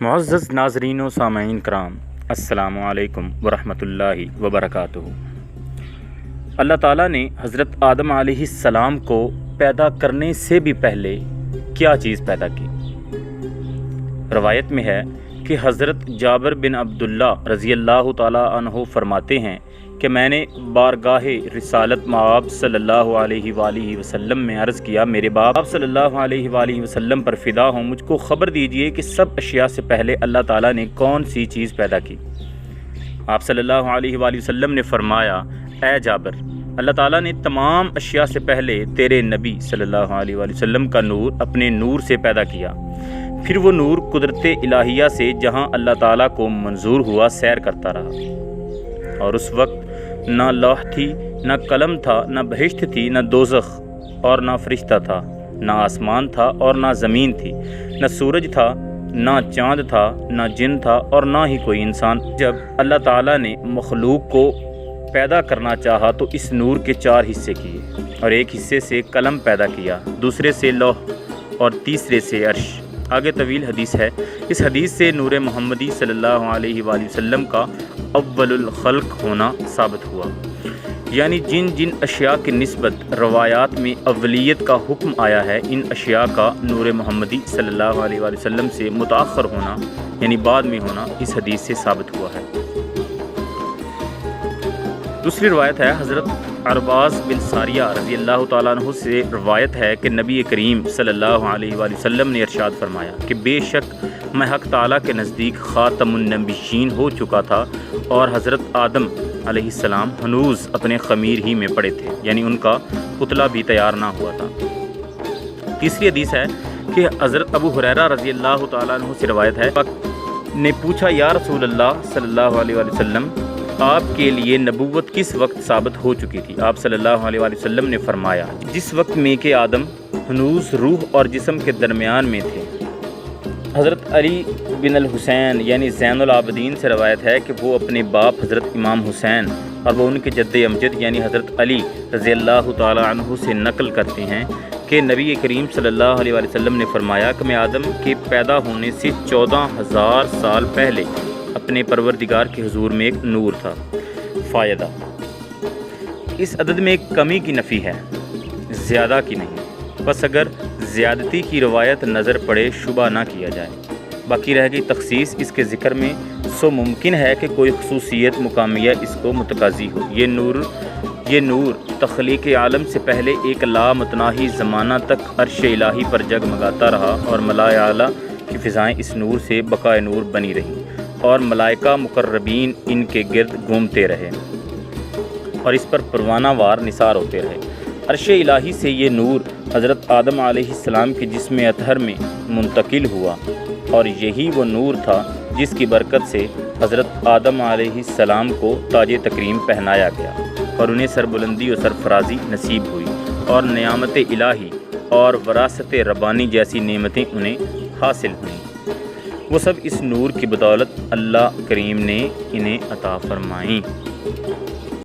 معزز ناظرین و سامعین کرام، السلام علیکم ورحمۃ اللہ وبرکاتہ۔ اللہ تعالیٰ نے حضرت آدم علیہ السلام کو پیدا کرنے سے بھی پہلے کیا چیز پیدا کی؟ روایت میں ہے کہ حضرت جابر بن عبداللہ رضی اللہ تعالیٰ عنہ فرماتے ہیں کہ میں نے بارگاہ رسالت مآب صلی اللہ علیہ وآلہ وسلم میں عرض کیا، میرے باپ صلی اللہ علیہ وآلہ وسلم پر فدا ہوں، مجھ کو خبر دیجئے کہ سب اشیاء سے پہلے اللہ تعالیٰ نے کون سی چیز پیدا کی؟ آپ صلی اللہ علیہ وآلہ وسلم نے فرمایا، اے جابر، اللہ تعالیٰ نے تمام اشیاء سے پہلے تیرے نبی صلی اللہ علیہ وآلہ وسلم کا نور اپنے نور سے پیدا کیا، پھر وہ نور قدرت الہیہ سے جہاں اللہ تعالیٰ کو منظور ہوا سیر کرتا رہا، اور اس وقت نہ لوح تھی، نہ قلم تھا، نہ بہشت تھی، نہ دوزخ، اور نہ فرشتہ تھا، نہ آسمان تھا اور نہ زمین تھی، نہ سورج تھا، نہ چاند تھا، نہ جن تھا، اور نہ ہی کوئی انسان۔ جب اللہ تعالیٰ نے مخلوق کو پیدا کرنا چاہا تو اس نور کے 4 حصے کیے، اور ایک حصے سے قلم پیدا کیا، دوسرے سے لوح، اور تیسرے سے عرش۔ آگے طویل حدیث ہے۔ اس حدیث سے نور محمدی صلی اللہ علیہ وآلہ وسلم کا اول الخلق ہونا ثابت ہوا، یعنی جن جن اشیاء کی نسبت روایات میں اولیت کا حکم آیا ہے، ان اشیاء کا نور محمدی صلی اللہ علیہ وآلہ وسلم سے متأخر ہونا، یعنی بعد میں ہونا، اس حدیث سے ثابت ہوا ہے۔ دوسری روایت ہے، حضرت عرباض بن ساریہ رضی اللہ تعالیٰ عنہ سے روایت ہے کہ نبی کریم صلی اللہ علیہ وآلہ وسلم نے ارشاد فرمایا کہ بے شک میں حق تعالیٰ کے نزدیک خاتم النبیین ہو چکا تھا، اور حضرت آدم علیہ السلام ہنوز اپنے خمیر ہی میں پڑے تھے، یعنی ان کا پتلا بھی تیار نہ ہوا تھا۔ تیسری حدیث ہے کہ حضرت ابو ہریرہ رضی اللہ تعالیٰ عنہ سے روایت ہے نے پوچھا، یا رسول اللہ صلی اللہ علیہ وآلہ وسلم، آپ کے لیے نبوت کس وقت ثابت ہو چکی تھی؟ آپ صلی اللہ علیہ وآلہ وسلم نے فرمایا، جس وقت میں کہ آدم ہنوز روح اور جسم کے درمیان میں تھے۔ حضرت علی بن الحسین یعنی زین العابدین سے روایت ہے کہ وہ اپنے باپ حضرت امام حسین اور وہ ان کے جد امجد یعنی حضرت علی رضی اللہ تعالی عنہ سے نقل کرتے ہیں کہ نبی کریم صلی اللہ علیہ وآلہ وسلم نے فرمایا کہ میں آدم کے پیدا ہونے سے 14,000 سال پہلے اپنے پروردگار کے حضور میں ایک نور تھا۔ فائدہ، اس عدد میں ایک کمی کی نفی ہے، زیادہ کی نہیں، بس اگر زیادتی کی روایت نظر پڑے شبہ نہ کیا جائے، باقی رہ گئی تخصیص اس کے ذکر میں، سو ممکن ہے کہ کوئی خصوصیت مقامیہ اس کو متقاضی ہو۔ یہ نور تخلیق عالم سے پہلے ایک لامتناہی زمانہ تک عرش الہی پر جگمگاتا رہا، اور ملائے اعلیٰ کی فضائیں اس نور سے بقائے نور بنی رہیں، اور ملائکہ مقربین ان کے گرد گھومتے رہے اور اس پر پروانہ وار نثار ہوتے رہے۔ عرش الہی سے یہ نور حضرت آدم علیہ السلام کے جسم اطہر میں منتقل ہوا، اور یہی وہ نور تھا جس کی برکت سے حضرت آدم علیہ السلام کو تاج تکریم پہنایا گیا، اور انہیں سربلندی و سرفرازی نصیب ہوئی، اور نعمت الہی اور وراثت ربانی جیسی نعمتیں انہیں حاصل ہوئیں۔ وہ سب اس نور کی بدولت اللہ کریم نے انہیں عطا فرمائیں۔